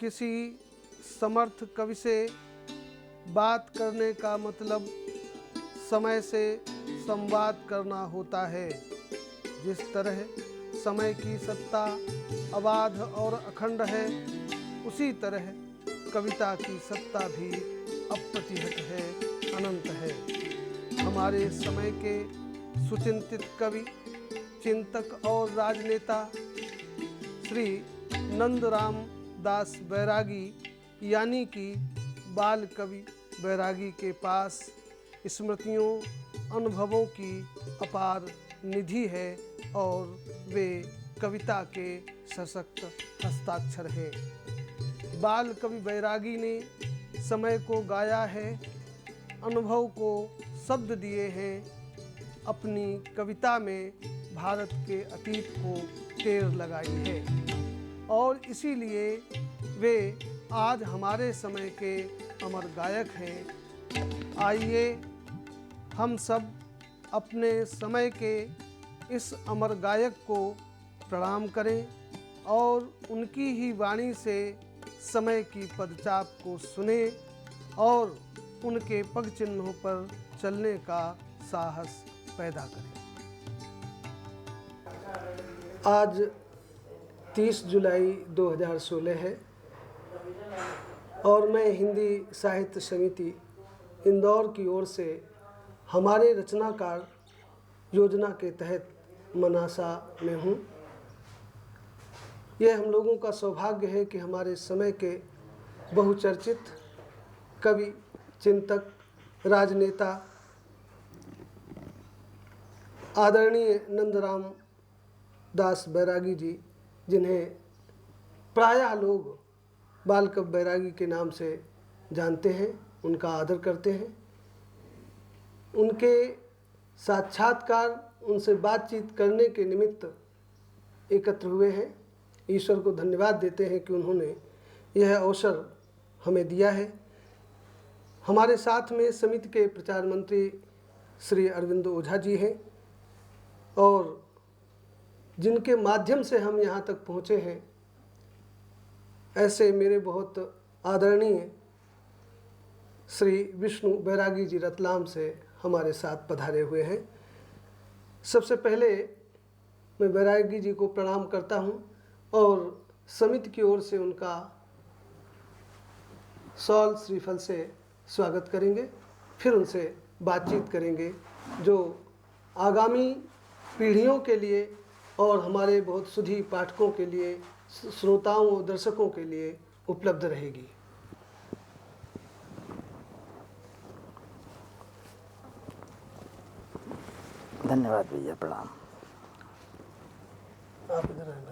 किसी समर्थ कवि से बात करने का मतलब समय से संवाद करना होता है। जिस तरह समय की सत्ता अबाध और अखंड है, उसी तरह कविता की सत्ता भी अप्रतिहत है, अनंत है। हमारे समय के सुचिंतित कवि, चिंतक और राजनेता श्री नंदराम दास बैरागी यानी कि बाल कवि बैरागी के पास स्मृतियों, अनुभवों की अपार निधि है और वे कविता के सशक्त हस्ताक्षर हैं। बाल कवि बैरागी ने समय को गाया है, अनुभव को शब्द दिए हैं, अपनी कविता में भारत के अतीत को टेर लगाई है और इसीलिए वे आज हमारे समय के अमर गायक हैं। आइए हम सब अपने समय के इस अमर गायक को प्रणाम करें और उनकी ही वाणी से समय की पदचाप को सुने और उनके पग चिन्हों पर चलने का साहस पैदा करें। आज 30 जुलाई 2016 है और मैं हिंदी साहित्य समिति इंदौर की ओर से हमारे रचनाकार योजना के तहत मनासा में हूँ। यह हम लोगों का सौभाग्य है कि हमारे समय के बहुचर्चित कवि, चिंतक, राजनेता आदरणीय नंदराम दास बैरागी जी, जिन्हें प्रायः लोग बाल कवि बैरागी के नाम से जानते हैं, उनका आदर करते हैं, उनके साक्षात्कार, उनसे बातचीत करने के निमित्त एकत्र हुए हैं। ईश्वर को धन्यवाद देते हैं कि उन्होंने यह अवसर हमें दिया है। हमारे साथ में समिति के प्रचार मंत्री श्री अरविंद ओझा जी हैं और जिनके माध्यम से हम यहाँ तक पहुँचे हैं, ऐसे मेरे बहुत आदरणीय श्री विष्णु बैरागी जी रतलाम से हमारे साथ पधारे हुए हैं। सबसे पहले मैं बैरागी जी को प्रणाम करता हूँ और समिति की ओर से उनका शॉल श्रीफल से स्वागत करेंगे, फिर उनसे बातचीत करेंगे जो आगामी पीढ़ियों के लिए और हमारे बहुत सुधी पाठकों के लिए, श्रोताओं और दर्शकों के लिए उपलब्ध रहेगी। धन्यवाद भैया, प्रणाम। आप इधर रहेंगे।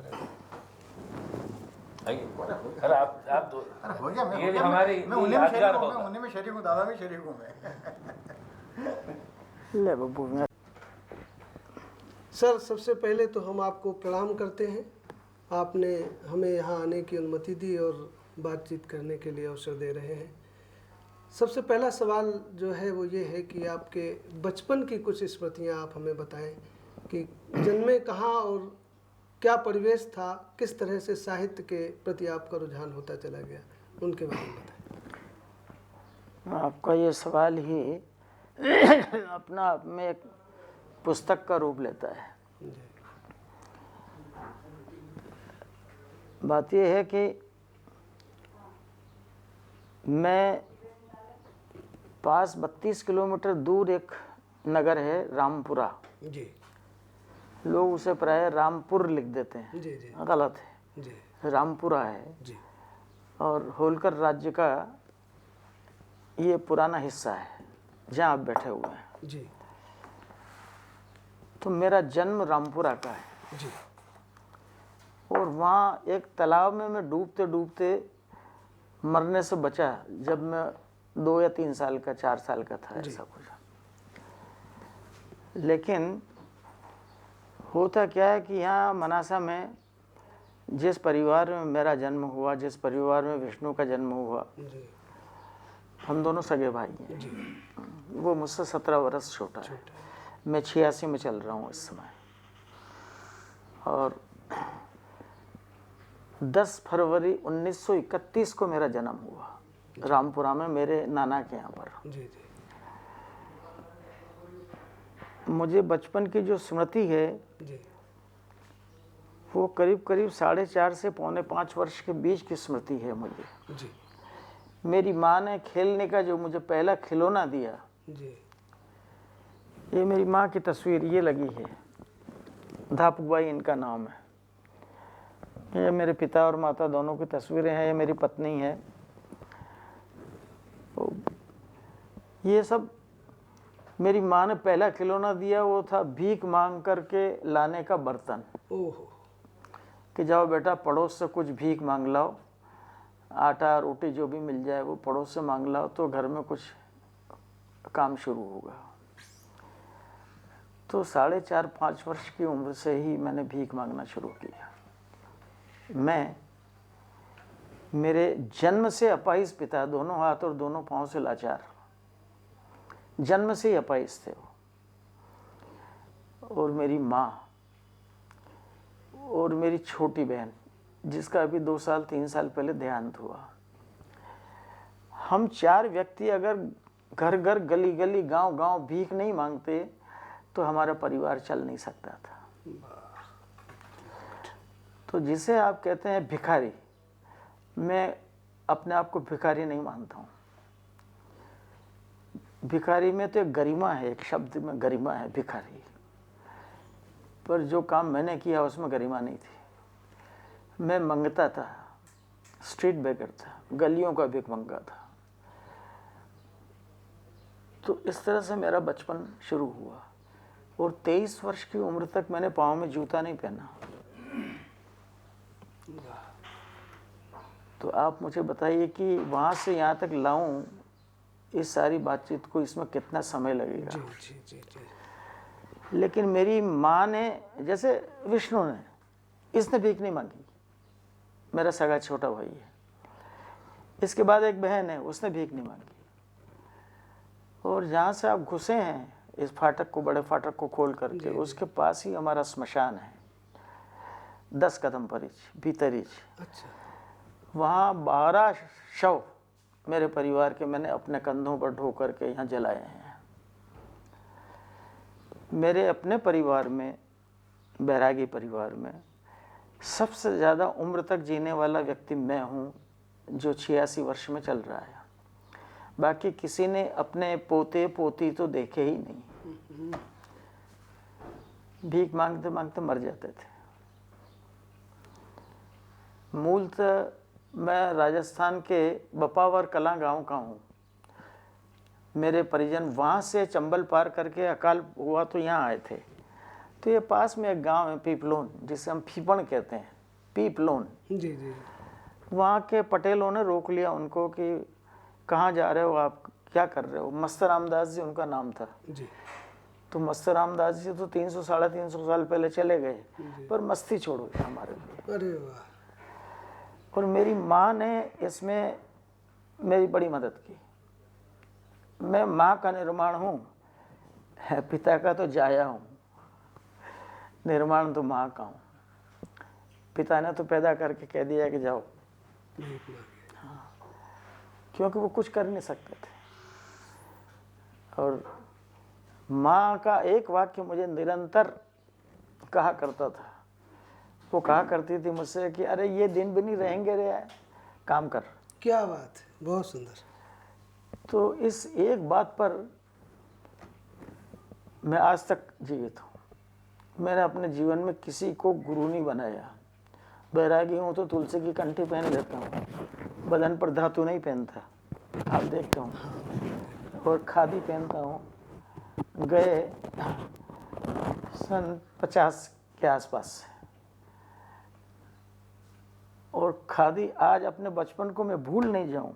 अरे आप दो। अरे हो गया, ये हमारी मैं उन्हीं में शरीक हूँ, मैं उन्हीं में शरीक हूँ, दादा भी शरीक हूँ मैं। ले बब्बू। सर, सबसे पहले तो हम आपको प्रणाम करते हैं। आपने हमें यहाँ आने की अनुमति दी और बातचीत करने के लिए अवसर दे रहे हैं। सबसे पहला सवाल जो है वो ये है कि आपके बचपन की कुछ स्मृतियाँ आप हमें बताएं कि जन्मे कहाँ और क्या परिवेश था, किस तरह से साहित्य के प्रति आपका रुझान होता चला गया, उनके बारे में बताएं। आपका ये सवाल ही अपना आप में एक पुस्तक का रूप लेता है। बात यह है कि मैं पास 32 किलोमीटर दूर एक नगर है रामपुरा जी। लोग उसे प्राय रामपुर लिख देते हैं। जी जी। गलत है जी रामपुरा है जी। और होलकर राज्य का ये पुराना हिस्सा है जहाँ आप बैठे हुए हैं। जी तो मेरा जन्म रामपुरा का है जी। और वहाँ एक तालाब में मैं डूबते डूबते मरने से बचा जब मैं 2 या 3 साल का, 4 साल का था, ऐसा कुछ। लेकिन होता क्या है कि यहाँ मनासा में जिस परिवार में मेरा जन्म हुआ, जिस परिवार में विष्णु का जन्म हुआ, हम दोनों सगे भाई हैं। वो मुझसे 17 वर्ष छोटा है। मैं 86 में चल रहा हूँ इस समय। और 10 फरवरी 1931 को मेरा जन्म हुआ रामपुरा में, मेरे नाना के यहाँ पर। जी जी मुझे बचपन की जो स्मृति है जी वो करीब करीब 4.5 से 4.25 वर्ष के बीच की स्मृति है मुझे। जी मेरी माँ ने खेलने का जो मुझे पहला खिलौना दिया, जी ये मेरी माँ की तस्वीर ये लगी है, धापुबाई इनका नाम है। ये मेरे पिता और माता दोनों की तस्वीरें हैं, ये मेरी पत्नी है। तो ये सब मेरी माँ ने पहला खिलौना दिया, वो था भीख मांग करके लाने का बर्तन, ओहो कि जाओ बेटा पड़ोस से कुछ भीख मांग लाओ, आटा रोटी जो भी मिल जाए वो पड़ोस से मांग लाओ तो घर में कुछ काम शुरू होगा। तो 4.5-5 वर्ष की उम्र से ही मैंने भीख मांगना शुरू किया। मैं, मेरे जन्म से अपाहिज पिता, दोनों हाथ और दोनों पांव से लाचार, जन्म से ही अपाहिज थे वो, और मेरी माँ और मेरी छोटी बहन जिसका अभी 2 साल 3 साल पहले देहांत हुआ। हम 4 व्यक्ति अगर घर घर गली गली गांव गांव भीख नहीं मांगते तो हमारा परिवार चल नहीं सकता था। तो जिसे आप कहते हैं भिखारी, मैं अपने आप को भिखारी नहीं मानता हूँ। भिखारी में तो एक गरिमा है, एक शब्द में गरिमा है भिखारी, पर जो काम मैंने किया उसमें गरिमा नहीं थी। मैं मंगता था, स्ट्रीट बेगर था, गलियों का भिख मंगा था। तो इस तरह से मेरा बचपन शुरू हुआ और 23 वर्ष की उम्र तक मैंने पाँव में जूता नहीं पहना। तो आप मुझे बताइए कि वहाँ से यहाँ तक लाऊं इस सारी बातचीत को, इसमें कितना समय लगेगा। जी जी जी जी लेकिन मेरी माँ ने, जैसे विष्णु ने, इसने भीख नहीं मांगी, मेरा सगा छोटा भाई है। इसके बाद एक बहन है, उसने भीख नहीं मांगी। और जहाँ से आप घुसे हैं इस फाटक को, बड़े फाटक को खोल करके, उसके पास ही हमारा स्मशान है, 10 कदम भीतरीच। अच्छा वहाँ 12 शव मेरे परिवार के मैंने अपने कंधों पर ढो करके यहाँ जलाए हैं। मेरे अपने परिवार में, बैरागी परिवार में, सबसे ज़्यादा उम्र तक जीने वाला व्यक्ति मैं हूँ, जो 86 वर्ष में चल रहा है। बाकी किसी ने अपने पोते पोती तो देखे ही नहीं, भीख मांगते मांगते मर जाते थे। मूलतः मैं राजस्थान के बपावर कलां गांव का हूँ। मेरे परिजन वहाँ से चंबल पार करके अकाल हुआ तो यहाँ आए थे। तो ये पास में एक गांव है पीपलोन, जिसे हम फीपण कहते हैं, पीपलोन। जी जी वहाँ के पटेलों ने रोक लिया उनको कि कहाँ जा रहे हो आप, क्या कर रहे हो। मस्त रामदास जी उनका नाम था। जी तो मस्त रामदास जी तो 300-350 साल पहले चले गए, पर मस्ती छोड़ो हमारे लिए। अरे वाह और मेरी माँ ने इसमें मेरी बड़ी मदद की। मैं माँ का निर्माण हूँ, पिता का तो जाया हूँ, निर्माण तो माँ का हूँ। पिता ने तो पैदा करके कह दिया कि जाओ, भीख मांगे क्योंकि वो कुछ कर नहीं सकते थे। और माँ का एक वाक्य मुझे निरंतर कहा करता था। वो कहा करती थी मुझसे कि अरे ये दिन भी नहीं रहेंगे रे, काम कर। क्या बात है, बहुत सुंदर। तो इस एक बात पर मैं आज तक जीवित हूँ। मैंने अपने जीवन में किसी को गुरु नहीं बनाया। बैरागी हूँ तो तुलसी की कंठी पहन लेता हूँ, बदन पर धातु नहीं पहनता, आप देखते हो, और खादी पहनता हूँ। गए सन 50 के आसपास से, और खादी आज अपने बचपन को मैं भूल नहीं जाऊँ,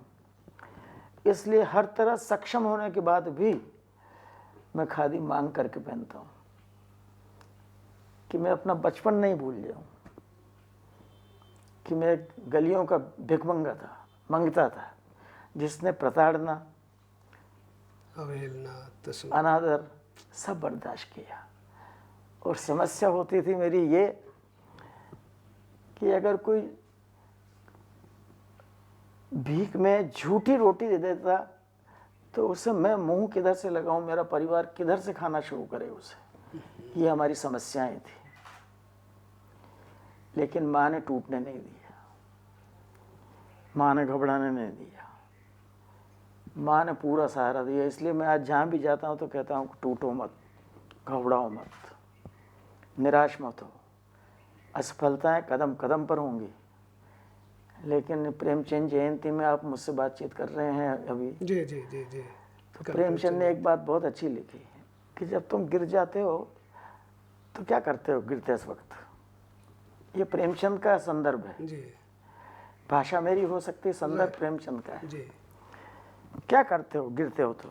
इसलिए हर तरह सक्षम होने के बाद भी मैं खादी मांग करके पहनता हूँ कि मैं अपना बचपन नहीं भूल जाऊँ, कि मैं गलियों का भिखमंगा था, मंगता था, जिसने प्रताड़ना, अवहेलना, तस्वीर, अनादर सब बर्दाश्त किया। और समस्या होती थी मेरी ये कि अगर कोई भीख में झूठी रोटी दे देता तो उसे मैं मुंह किधर से लगाऊं, मेरा परिवार किधर से खाना शुरू करे उसे। ये हमारी समस्याएं थी, लेकिन माँ ने टूटने नहीं दिया, माँ ने घबराने नहीं दिया, माँ ने पूरा सहारा दिया। इसलिए मैं आज जहाँ भी जाता हूँ तो कहता हूँ टूटो मत, घबराओ मत, निराश मत हो। असफलताएं कदम कदम पर होंगी, लेकिन प्रेमचंद जयंती में आप मुझसे बातचीत कर रहे हैं अभी, जी जी जी जी। तो प्रेमचंद ने एक बात बहुत अच्छी लिखी है कि जब तुम गिर जाते हो तो क्या करते हो गिरते वक्त। ये प्रेमचंद का संदर्भ है, जी भाषा मेरी हो सकती है, संदर्भ प्रेमचंद का है। जी। क्या करते हो गिरते हो तो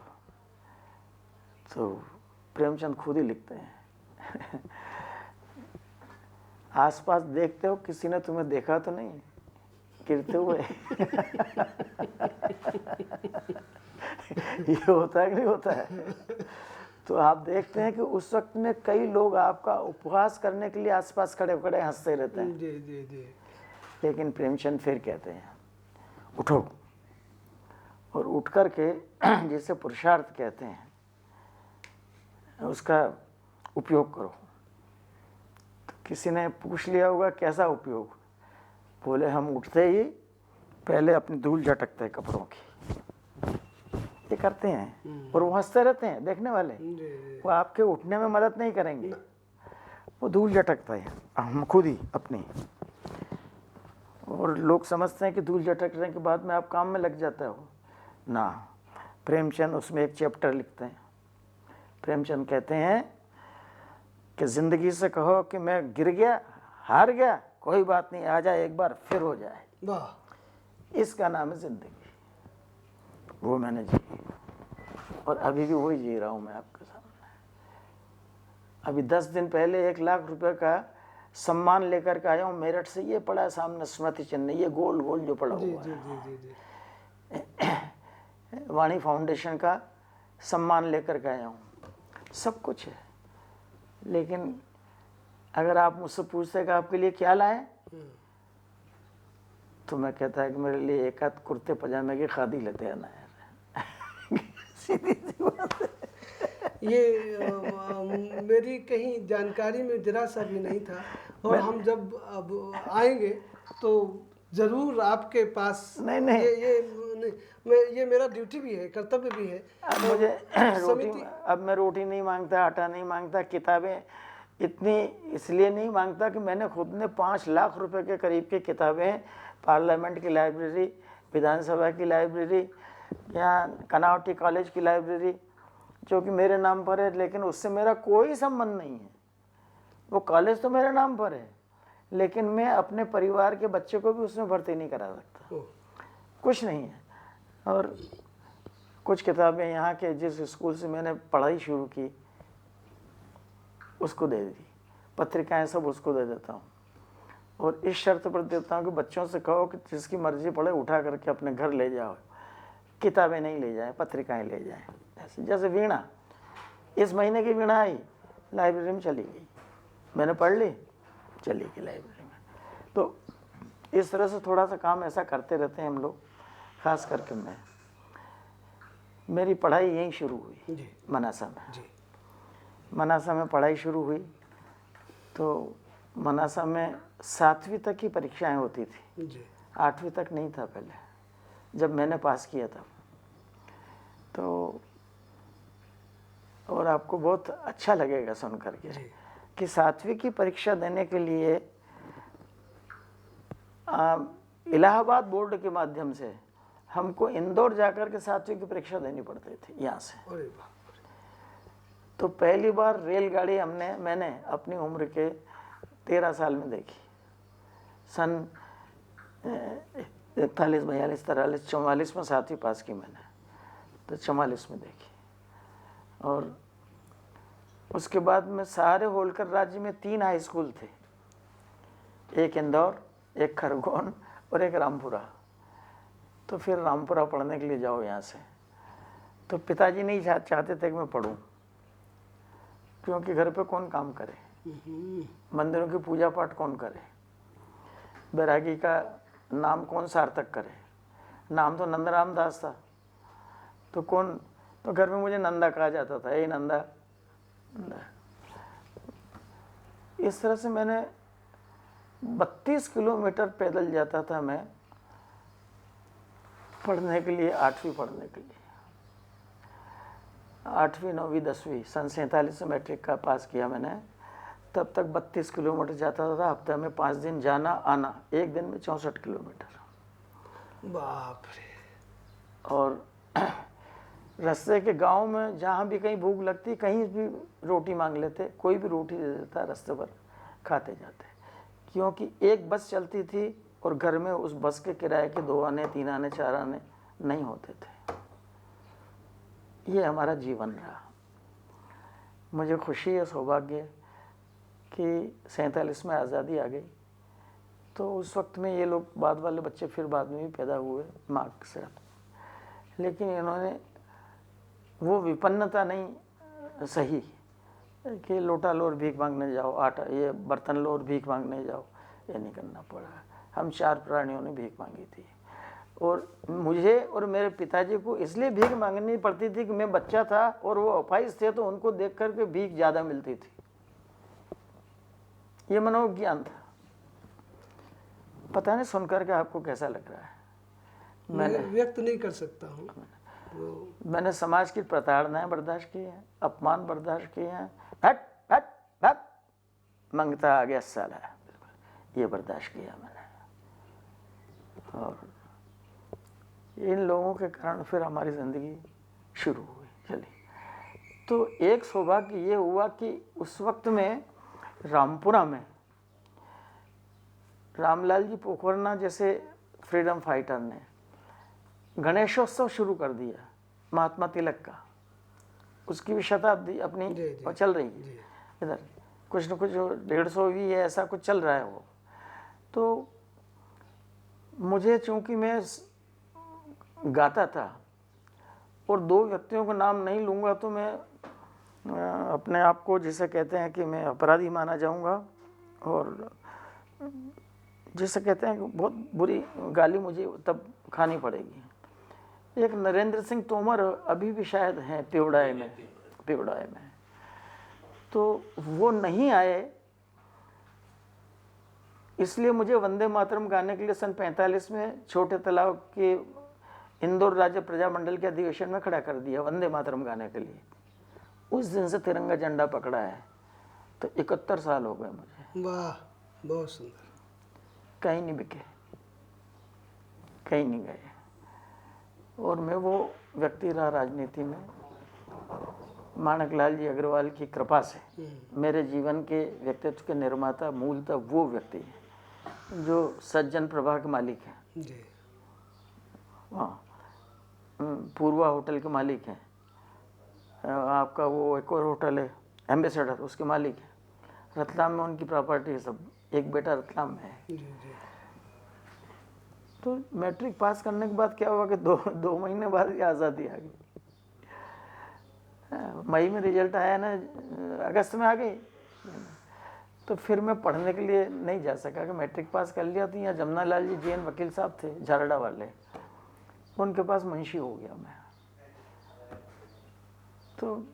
प्रेमचंद खुद ही लिखते हैं आसपास देखते हो, किसी ने तुम्हें देखा तो नहीं गिरते हुए ये होता है कि नहीं होता है। तो आप देखते हैं कि उस वक्त में कई लोग आपका उपहास करने के लिए आसपास खड़े खड़े हंसते रहते हैं, जी जी जी। लेकिन प्रेमचंद फिर कहते हैं उठो, और उठ कर के जिसे पुरुषार्थ कहते हैं उसका उपयोग करो। तो किसी ने पूछ लिया होगा कैसा उपयोग, बोले हम उठते ही पहले अपनी धूल झटकते हैं कपड़ों की, ये करते हैं और वो हंसते रहते हैं देखने वाले, जी जी। वो आपके उठने में मदद नहीं करेंगे, वो धूल झटकता है हम खुद ही अपनी। और लोग समझते हैं कि धूल झटकने के बाद में आप काम में लग जाते हो ना। प्रेमचंद उसमें एक चैप्टर लिखते हैं। प्रेमचंद कहते हैं कि ज़िंदगी से कहो कि मैं गिर गया, हार गया, कोई बात नहीं, आ जाए एक बार फिर हो जाए, वाह। इसका नाम है ज़िंदगी। वो मैंने जी और अभी भी वही जी रहा हूँ मैं आपके सामने। अभी 10 दिन पहले 1 लाख रुपए का सम्मान लेकर के आया हूँ मेरठ से। ये पड़ा है सामने स्मृति चिन्ह, ये गोल गोल जो पड़ा जी हुआ जी है, जी जी जी। वाणी फाउंडेशन का सम्मान लेकर के आया हूँ। सब कुछ है, लेकिन अगर आप मुझसे पूछते कि आपके लिए क्या लाएं, तो मैं कहता है कि मेरे लिए एक आध कुर्ते पजामे की खादी लेते आना है सीधी सी बात है। ये मेरी कहीं जानकारी में जरा सा भी नहीं था, और हम जब अब आएंगे तो जरूर आपके पास। नहीं। ये मेरा ड्यूटी भी है, कर्तव्य भी है। अब मुझे रोटी, समिति। अब मैं रोटी नहीं मांगता, आटा नहीं मांगता, किताबें इतनी इसलिए नहीं मांगता कि मैंने खुद ने 5 लाख रुपए के करीब की किताबें, पार्लियामेंट की लाइब्रेरी, विधानसभा की लाइब्रेरी, यहाँ कनावटी कॉलेज की लाइब्रेरी जो कि मेरे नाम पर है, लेकिन उससे मेरा कोई संबंध नहीं है। वो कॉलेज तो मेरे नाम पर है, लेकिन मैं अपने परिवार के बच्चे को भी उसमें भर्ती नहीं करा सकता, कुछ नहीं है। और कुछ किताबें यहाँ के जिस स्कूल से मैंने पढ़ाई शुरू की उसको दे दी, पत्रिकाएं सब उसको दे देता हूँ, और इस शर्त पर देता हूँ कि बच्चों से कहो कि जिसकी मर्जी पढ़े उठा करके अपने घर ले जाओ, किताबें नहीं ले जाए, पत्रिकाएं ले जाएं। ऐसे जैसे वीणा, इस महीने की वीणा आई, लाइब्रेरी में चली गई, मैंने पढ़ ली, चली गई लाइब्रेरी में। तो इस तरह से थोड़ा सा काम ऐसा करते रहते हैं हम लोग, खास करके मैं। मेरी पढ़ाई यहीं शुरू हुई जी मनासा में। जी। मनासा में पढ़ाई शुरू हुई तो मनासा में 7वीं तक की परीक्षाएं होती थी, जी 8वीं तक नहीं था पहले जब मैंने पास किया था। तो और आपको बहुत अच्छा लगेगा सुन करके कि 7वीं की परीक्षा देने के लिए इलाहाबाद बोर्ड के माध्यम से हमको इंदौर जाकर के 7वीं की परीक्षा देनी पड़ती थी यहाँ से। अरे बाप। तो पहली बार रेलगाड़ी मैंने अपनी उम्र के 13 साल में देखी, सन 41, 42, 43, 44 में 7वीं पास की मैंने, तो 44 में देखी। और उसके बाद में सारे होलकर राज्य में 3 हाई स्कूल थे, एक इंदौर, एक खरगोन और एक रामपुरा। तो फिर रामपुरा पढ़ने के लिए जाओ यहाँ से। तो पिताजी नहीं चाहते थे कि मैं पढ़ूँ, क्योंकि घर पे कौन काम करे, मंदिरों की पूजा पाठ कौन करे, बैरागी का नाम कौन सार्थक करे, नाम तो नंदराम दास था, तो घर में मुझे नंदा कहा जाता था, ए नंदा नंदा। इस तरह से मैंने 32 किलोमीटर पैदल जाता था मैं पढ़ने के लिए, 8वीं पढ़ने के लिए। 8वीं 9वीं 10वीं सन 47 से मैट्रिक का पास किया मैंने। तब तक 32 किलोमीटर जाता था, हफ्ते में 5 दिन जाना आना, एक दिन में 64 किलोमीटर। बाप रे। और रास्ते के गांव में जहाँ भी कहीं भूख लगती, कहीं भी रोटी मांग लेते, कोई भी रोटी दे देता, रास्ते पर खाते जाते, क्योंकि एक बस चलती थी और घर में उस बस के किराए के 2 आने 3 आने 4 आने नहीं होते थे। ये हमारा जीवन रहा। मुझे खुशी है, सौभाग्य है कि 47 में आज़ादी आ गई। तो उस वक्त में ये लोग बाद वाले बच्चे फिर बाद में भी पैदा हुए माँ के साथ, लेकिन इन्होंने वो विपन्नता नहीं सही कि लोटा लो और भीख मांगने जाओ, आटा ये बर्तन लो और भीख मांगने जाओ, ये नहीं करना पड़ा। हम 4 प्राणियों ने भीख मांगी थी, और मुझे और मेरे पिताजी को इसलिए भीख मांगनी पड़ती थी कि मैं बच्चा था और वो अपाहिज थे, तो उनको देख कर के भीख ज़्यादा मिलती थी। ये मनोविज्ञान था। पता नहीं सुनकर के आपको कैसा लग रहा है। मैं व्यक्त नहीं कर सकता हूँ। मैंने समाज की प्रताड़नाएं बर्दाश्त की हैं, अपमान बर्दाश्त किए हैं, हट हट हट मंगता आ गया साला, ये बर्दाश्त किया मैंने। और इन लोगों के कारण फिर हमारी ज़िंदगी शुरू हुई, चली। तो एक सौभाग्य ये हुआ कि उस वक्त में रामपुरा में रामलाल जी पोखरना जैसे फ्रीडम फाइटर ने गणेशोत्सव शुरू कर दिया, महात्मा तिलक का। उसकी भी शताब्दी अपनी और चल रही है इधर, कुछ न कुछ 150 भी है, ऐसा कुछ चल रहा है वो। तो मुझे चूंकि मैं गाता था और 2 व्यक्तियों का नाम नहीं लूँगा तो मैं अपने आप को जिसे कहते हैं कि मैं अपराधी माना जाऊँगा, और जिसे कहते हैं कि बहुत बुरी गाली मुझे तब खानी पड़ेगी। एक नरेंद्र सिंह तोमर अभी भी शायद हैं पिवड़ाए में, तो वो नहीं आए, इसलिए मुझे वंदे मातरम गाने के लिए सन 45 में छोटे तालाब के इंदौर राज्य प्रजामंडल के अधिवेशन में खड़ा कर दिया वंदे मातरम गाने के लिए। उस दिन से तिरंगा झंडा पकड़ा है, तो 71 साल हो गए मुझे। वाह, बहुत सुंदर। कहीं नहीं बिके, कहीं नहीं गए, और मैं वो व्यक्ति रहा राजनीति में। माणक लाल जी अग्रवाल की कृपा से मेरे जीवन के व्यक्तित्व के निर्माता मूलतः वो व्यक्ति है जो सज्जन प्रभा के मालिक हैं जी। हाँ, पूर्वा होटल के मालिक हैं, आपका वो एक और होटल है एम्बेसडर, उसके मालिक हैं। रतलाम में उनकी प्रॉपर्टी है सब, एक बेटा रतलाम में है। जी जी। तो मैट्रिक पास करने के बाद क्या हुआ कि दो महीने बाद ही आज़ादी आ गई। मई में रिजल्ट आया ना, अगस्त में आ गई। तो फिर मैं पढ़ने के लिए नहीं जा सका कि मैट्रिक पास कर लिया। तो यहाँ जमुना लाल जी जैन वकील साहब थे झारड़ा वाले, उनके पास मुंशी हो गया मैं। तो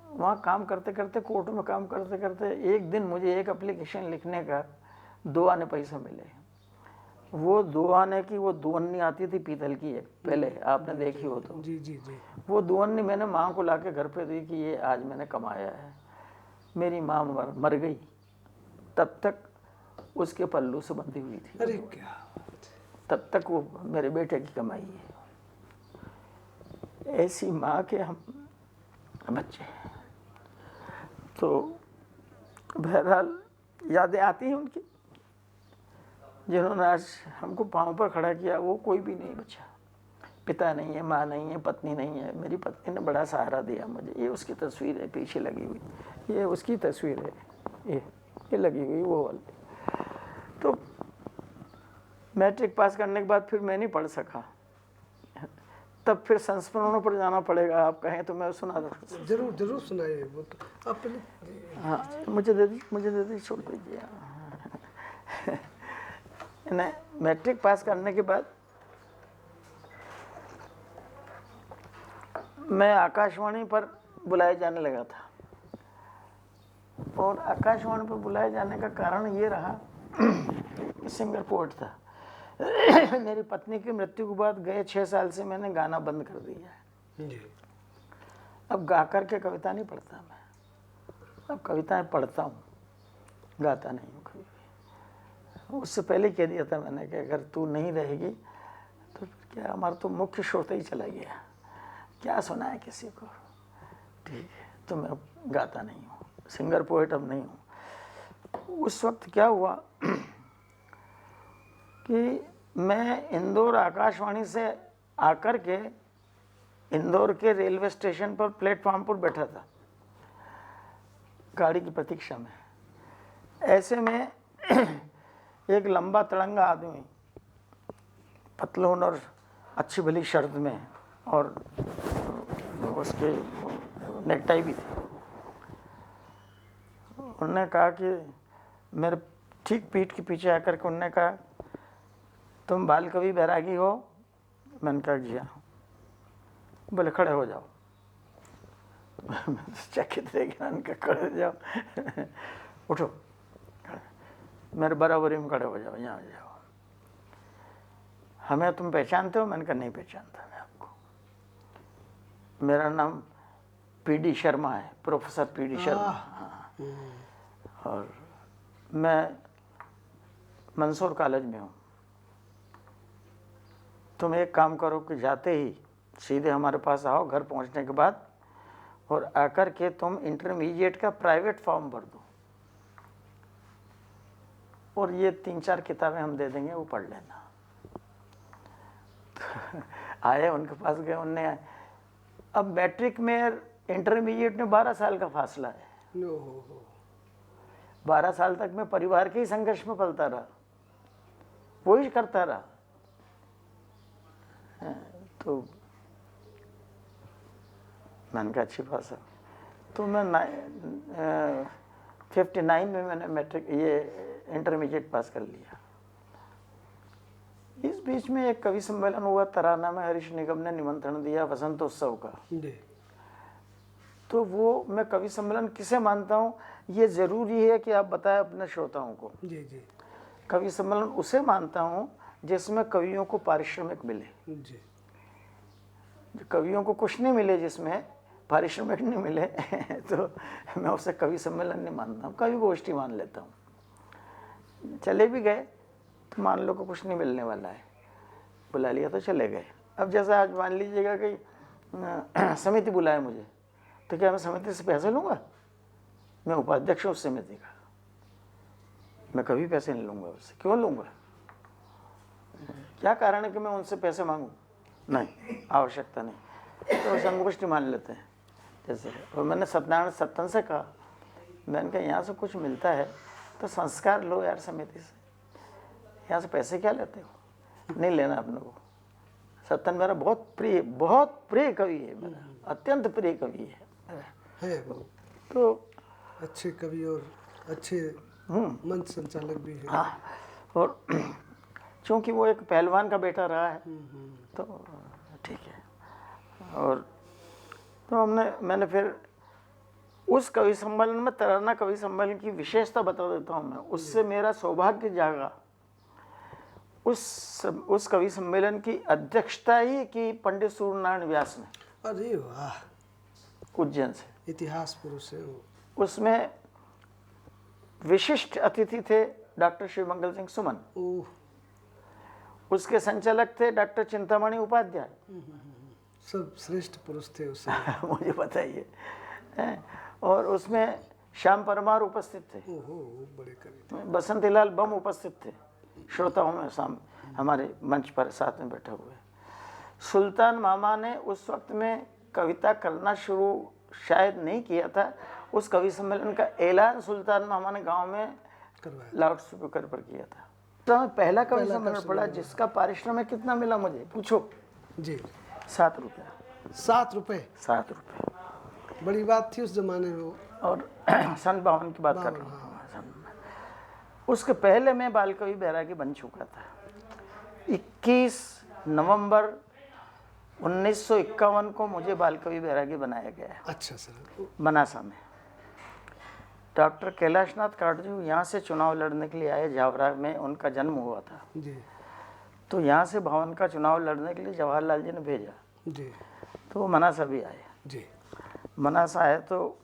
वहाँ काम करते करते, कोर्ट में काम करते करते, एक दिन मुझे एक एप्लीकेशन लिखने का 2 आने पैसे मिले। वो 2 आने की वो 2 अन्नी आती थी पीतल की, एक पहले आपने देखी हो तो। जी जी जी। वो 2 अन्नी मैंने माँ को लाके घर पे दी कि ये आज मैंने कमाया है। मेरी माँ मर गई, तब तक उसके पल्लू से बंधी हुई थी। अरे क्या, तब तक वो मेरे बेटे की कमाई है। ऐसी माँ के हम बच्चे। तो बहरहाल यादें आती हैं उनकी, जिन्होंने आज हमको पाँव पर खड़ा किया। वो कोई भी नहीं बचा, पिता नहीं है, माँ नहीं है, पत्नी नहीं है। मेरी पत्नी ने बड़ा सहारा दिया मुझे। ये उसकी तस्वीर है पीछे लगी हुई, ये उसकी तस्वीर है, ये लगी हुई वो वाली। तो मैट्रिक पास करने के बाद फिर मैं नहीं पढ़ सका। तब फिर संस्मरणों पर जाना पड़ेगा, आप कहें तो मैं सुना दूँ। जरूर जरूर सुनाइए। वो तो आप पहले, हाँ, मुझे दे दी, छोड़ दीजिए। मैट्रिक पास करने के बाद मैं आकाशवाणी पर बुलाए जाने लगा था, और आकाशवाणी पर बुलाए जाने का कारण ये रहा कि सिंगर पोएट था। मेरी पत्नी की मृत्यु के बाद गए 6 साल से मैंने गाना बंद कर दिया है। जी। अब गा कर के कविता नहीं पढ़ता मैं, अब कविताएं पढ़ता हूँ, गाता नहीं हूँ कभी भी। उससे पहले कह दिया था मैंने कि अगर तू नहीं रहेगी तो फिर क्या, हमारा तो मुख्य श्रोता ही चला गया, क्या सुना है किसी को। ठीक है, तो मैं गाता नहीं हूँ, सिंगर पोएट अब नहीं हूँ। उस वक्त क्या हुआ कि मैं इंदौर आकाशवाणी से आकर के इंदौर के रेलवे स्टेशन पर प्लेटफॉर्म पर बैठा था गाड़ी की प्रतीक्षा में। ऐसे में एक लंबा तड़ंगा आदमी, पतलून और अच्छी भली शर्ट में, और उसके नेकटाई भी थी। उन्होंने कहा कि मेरे ठीक पीठ के पीछे आकर के उन्होंने कहा, तुम बाल कवि बैरागी हो? मैंने कहा जी हाँ। बोले खड़े हो जाओ। चकित रह गया, उनके खड़े हो जाओ। उठो, मेरे बराबरी में खड़े हो जाओ, यहाँ आ जाओ। हमें तुम पहचानते हो? मैंने कहा नहीं पहचानता मैं आपको, मेरा नाम पीडी शर्मा है, प्रोफेसर पीडी शर्मा। हाँ। और मैं मंसूर कॉलेज में हूँ। तुम एक काम करो कि जाते ही सीधे हमारे पास आओ घर पहुँचने के बाद, और आकर के तुम इंटरमीडिएट का प्राइवेट फॉर्म भर दो, और ये 3-4 किताबें हम दे देंगे, वो पढ़ लेना। आए, उनके पास गए, उनने, अब मैट्रिक में इंटरमीडिएट में 12 साल का फासला है। 12 साल तक मैं परिवार के ही संघर्ष में पलता रहा, वही करता रहा। तो मैंने कहा अच्छी बात है। तो मैं 59 में मैंने मैट्रिक ये इंटरमीडिएट पास कर लिया। इस बीच में एक कवि सम्मेलन हुआ तराना में, हरीश निगम ने निमंत्रण दिया वसंतोत्सव का। तो वो मैं कवि सम्मेलन किसे मानता हूँ, ये जरूरी है कि आप बताएं अपने श्रोताओं को। जी। कवि सम्मेलन उसे मानता हूँ जिसमें कवियों को पारिश्रमिक मिले। जी। कवियों को कुछ नहीं मिले, जिसमें पारिश्रमिक नहीं मिले तो मैं उसे कवि सम्मेलन नहीं मानता हूँ, कवि गोष्ठी मान लेता हूँ। चले भी गए तो मान लो को कुछ नहीं मिलने वाला है, बुला लिया तो चले गए। अब जैसा आज मान लीजिएगा कि समिति बुलाए मुझे, तो क्या मैं समिति से पैसे लूँगा? मैं उपाध्यक्ष हूँ उस समिति का, मैं कभी पैसे नहीं लूँगा उससे। क्यों लूँगा? क्या कारण है कि मैं उनसे पैसे मांगूँ? नहीं, आवश्यकता नहीं। तो संगोष्ठी मान लेते हैं जैसे। और मैंने सत्यनारायण सत्तन से कहा, मैंने कहा यहाँ से कुछ मिलता है तो संस्कार लो यार समिति से, यहाँ से पैसे क्या लेते हो? नहीं लेना अपने को। सत्तन मेरा बहुत प्रिय कवि है, मेरा अत्यंत प्रिय कवि है वो। तो अच्छे कवि और अच्छे मंच संचालक भी है। हाँ, और चूँकि वो एक पहलवान का बेटा रहा है तो ठीक है। और तो मैंने फिर उस कवि सम्मेलन में, तराना कवि सम्मेलन की विशेषता बता देता हूँ मैं। उससे मेरा सौभाग्य जागा। उस कवि सम्मेलन की अध्यक्षता ही की पंडित सूर्यनारायण व्यास ने। अरे वाह, उज्जैन से, इतिहास पुरुष है वो। उसमें विशिष्ट अतिथि थे डॉक्टर श्री मंगल सिंह सुमन। उसके संचालक थे डॉक्टर चिंतामणि उपाध्याय। सब श्रेष्ठ पुरुष थे उस समय। मुझे पता ही है। और उसमें श्याम परमार उपस्थित थे। बड़े कवि थे। बसंतीलाल बम उपस्थित थे श्रोताओं में, हमारे मंच पर साथ में बैठे हुए। सुल्तान मामा ने उस वक्त में कविता करना शुरू शायद नहीं किया था। उस कवि सम्मेलन का ऐलान सुल्तान मामा ने गांव में लाउड स्पीकर पर किया था। तो मैं पहला कवि सम्मेलन पढ़ा जिसका पारिश्रमिक कितना मिला मुझे पूछो जी? 7 रुपये। 7 रुपये? 7 रुपये बड़ी बात थी उस जमाने में। और सन 52 की बात कर रहा हूँ। उसके पहले मैं बाल कवि बैरागी बन चुका था। 21 नवंबर 1951 को मुझे बाल कवि बैरागी बनाया गया है अच्छा सर। मनासा में। डॉक्टर कैलाशनाथ काटजू यहाँ से चुनाव लड़ने के लिए आए, जावरा में उनका जन्म हुआ था। जी तो यहाँ से भवन का चुनाव लड़ने के लिए जवाहरलाल जी ने भेजा, जी तो वो मनासा भी आए। जी। मनासा आए तो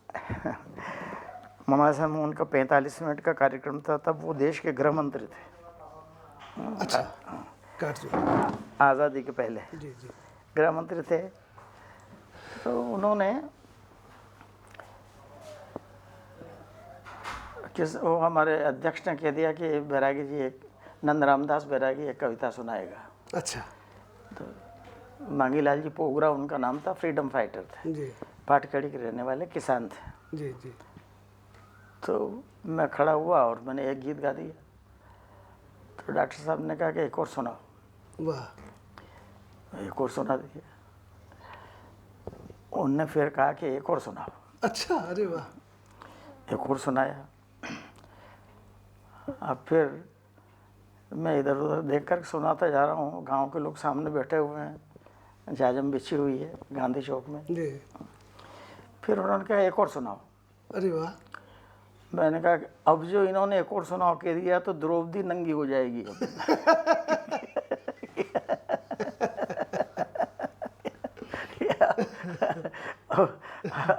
मनासा में उनका 45 मिनट का कार्यक्रम था। तब वो देश के गृह मंत्री थे, अच्छा काटजू। आज़ादी के पहले जी जी गृह मंत्री थे। तो उन्होंने वो हमारे अध्यक्ष ने कह दिया कि बैरागी जी एक नंद रामदास बैरागी एक कविता सुनाएगा। अच्छा। तो मांगीलाल जी पोगरा उनका नाम था, फ्रीडम फाइटर थे, जी पाटकड़ी के रहने वाले किसान थे। जी जी तो मैं खड़ा हुआ और मैंने एक गीत गा दिया। तो डॉक्टर साहब ने कहा कि एक और सुनाओ। वाह। एक और सुना दिया। उनने फिर कहा कि एक और सुनाओ। अच्छा, अरे वाह। एक और सुनाया। अब फिर मैं इधर उधर देख कर सुनाता जा रहा हूँ। गांव के लोग सामने बैठे हुए हैं, जाजम बिछी हुई है गांधी चौक में। जी। फिर उन्होंने कहा एक और सुनाओ। अरे वाह। मैंने कहा कि अब जो इन्होंने एक और सुनाओ कह दिया तो द्रौपदी नंगी हो जाएगी।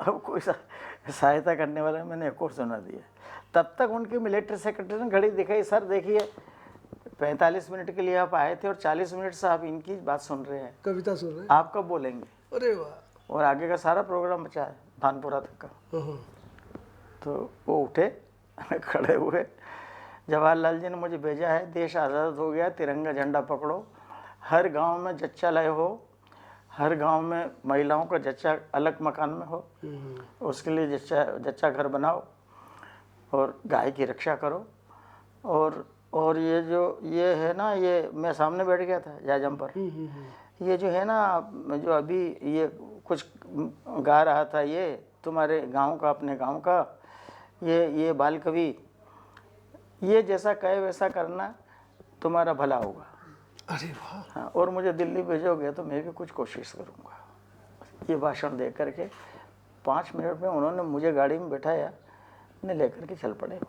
अब कोई सहायता करने वाला, मैंने एक और सुना दिया। तब तक उनके मिलिट्री सेक्रेटरी ने घड़ी दिखाई, सर देखिए 45 मिनट के लिए आप आए थे और 40 मिनट से आप इनकी बात सुन रहे हैं, कविता सुन रहे हैं। आप कब बोलेंगे? अरे वाह। और आगे का सारा प्रोग्राम बचा है भानपुरा तक का। हाँ। तो वो उठे, खड़े हुए। जवाहरलाल जी ने मुझे भेजा है, देश आज़ाद हो गया, तिरंगा झंडा पकड़ो, हर गांव में जच्चा लय हो, हर गांव में महिलाओं का जच्चा अलग मकान में हो, उसके लिए जच्चा घर बनाओ और गाय की रक्षा करो। और ये जो ये है ना, ये मैं सामने बैठ गया था जाजम पर, ये जो है ना, जो अभी ये कुछ गा रहा था, ये तुम्हारे गांव का, अपने गांव का, ये बाल कवि, ये जैसा कहे वैसा करना, तुम्हारा भला होगा। अरे वाह। हाँ, और मुझे दिल्ली भेजोगे तो मैं भी कुछ कोशिश करूँगा। ये भाषण दे करके 5 मिनट में उन्होंने मुझे गाड़ी में बैठाया, ने लेकर के चल पड़े।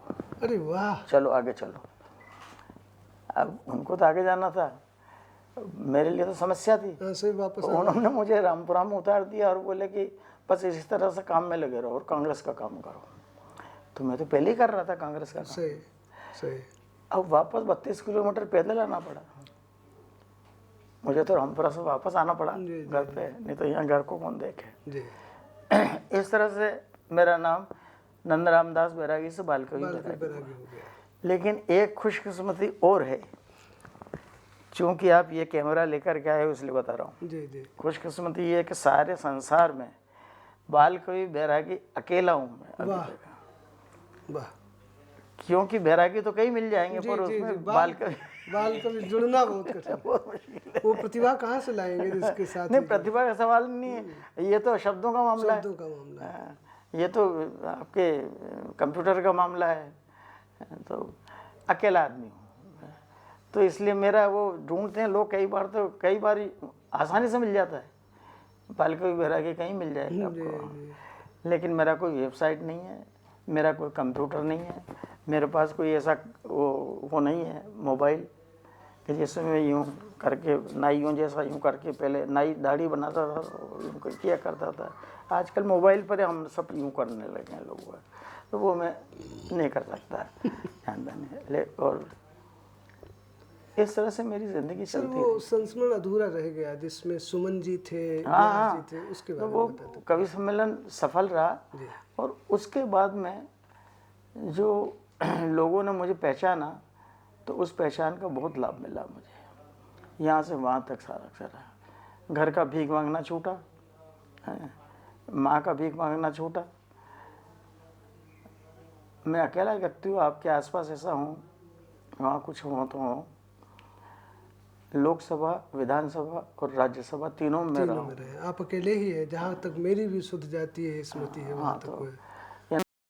अरे वाह। चलो आगे चलो। अब उनको तो आगे जाना था, मेरे लिए तो समस्या थी। ऐसे ही वापस तो उन्होंने मुझे रामपुरा में उतार दिया और बोले कि बस इसी तरह से काम में लगे रहो और कांग्रेस का काम करो। तो मैं तो पहले ही कर रहा था कांग्रेस का काम। सही सही। अब वापस 32 किलोमीटर पैदल आना पड़ा मुझे, तो रामपुरा से वापस आना पड़ा घर पे, नहीं तो यहाँ घर को कौन देखे। जी। इस तरह से मेरा नाम नंद रामदास बैरागी से बाल कवि बैरागी हो गया। लेकिन एक खुशकिस्मती और है, चूँकि आप ये कैमरा लेकर के आए हो इसलिए बता रहा हूँ। जी जी। खुशकिस्मती ये है कि सारे संसार में बाल कवि बैरागी अकेला हूँ मैं अभी वाह तक। वाह। क्योंकि बैरागी तो कई मिल जाएंगे, पर उसमें बाल कवि जुड़ना बहुत कठिन। बहुत मुश्किल है। वो प्रतिभा कहाँ से लाएंगे जिसके साथ? नहीं, प्रतिभा का सवाल नहीं है, ये तो शब्दों का मामला है। शब्दों का मामला है। हाँ, ये तो आपके कंप्यूटर का मामला है। तो अकेला आदमी हूँ, तो इसलिए मेरा वो ढूंढते हैं लोग, कई बार आसानी से मिल जाता है, बाल कवि बैरागी कहीं मिल जाएगा आपको। लेकिन मेरा कोई वेबसाइट नहीं है, मेरा कोई कंप्यूटर नहीं है, मेरे पास कोई ऐसा वो नहीं है मोबाइल कि जिसमें मैं यूँ करके नाइयों जैसा यूँ करके, पहले नाई दाढ़ी बनाता था यूँ किया करता था, आजकल मोबाइल पर हम सब यूँ करने लगे हैं लोग, तो वो मैं नहीं कर सकता जानदानी। और इस तरह से मेरी ज़िंदगी सर चलती वो संस्मरण अधूरा रह गया जिसमें सुमन जी थे, हाँ, व्यास जी थे, उसके तो बारे वो में बता दो। कवि सम्मेलन सफल रहा। जी। और उसके बाद में जो लोगों ने मुझे पहचाना, तो उस पहचान का बहुत लाभ मिला मुझे, यहाँ से वहाँ तक सारा घर का भीख मांगना छूटा, माँ का भीख मांगना छूटा। मैं अकेला व्यक्ति हूँ, आपके आसपास ऐसा हूँ, वहाँ कुछ हो तो हो, लोकसभा, विधानसभा और राज्यसभा तीनों में रहा हूँ। आप अकेले ही है, जहाँ तक मेरी भी सुध जाती है स्मृति है वहाँ तक।